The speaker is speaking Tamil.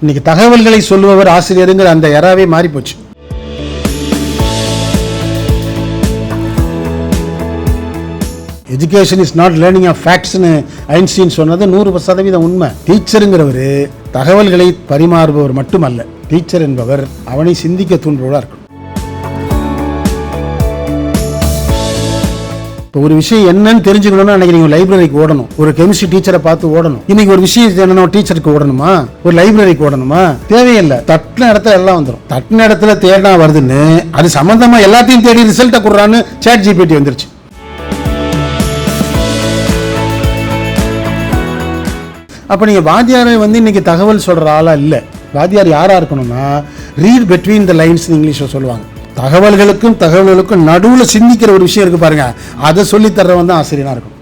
இன்னைக்கு தகவல்களை சொல்லுபவர் ஆசிரியருங்கிற அந்த எராவே மாறி போச்சு. Education is not learning of ஃபேக்ட்ஸ்னு ஐன்ஸ்டீன் சொன்னது 100% உண்மை. டீச்சருங்கிறவர் தகவல்களை பரிமாறுபவர் மட்டுமல்ல, டீச்சர் என்பவர் அவனை சிந்திக்க தூண்டுபவராக இருக்கணும். ஒரு விஷயம் என்னன்னு தெரிஞ்சுக்கணும்னு அன்னைக்கு நீங்க லைப்ரரிக்கு ஓடணும், ஒரு கெமிஸ்ட்ரி டீச்சரை பார்த்து ஓடணும். இன்னைக்கு ஒரு விஷயம் என்னன்னா டீச்சருக்கு ஓடணுமா, ஒரு லைப்ரரிக்கு ஓடணுமா? தேவையில்லை. தட்டின இடத்துல எல்லாம் வந்துடும். தட்டின இடத்துல தேடினா வருதுன்னு அது சம்பந்தமா எல்லாத்தையும் தேடி ரிசல்ட்டை கொடுறான்னு ChatGPT வந்துருச்சு. அப்ப நீங்க வாத்தியாரை இன்னைக்கு தகவல் சொல்ற ஆளா இல்ல. வாத்தியார் யாரா இருக்கணும்னா ரீட் பிட்வீன் த லைன்ஸ் இங்கிலீஷ்ல சொல்லுவாங்க. தகவல்களுக்கும் நடுவுல சிந்திக்கிற ஒரு விஷயம் இருக்கு பாருங்க, அதை சொல்லி தர்றவன் தான் ஆசிரியனா இருக்கும்.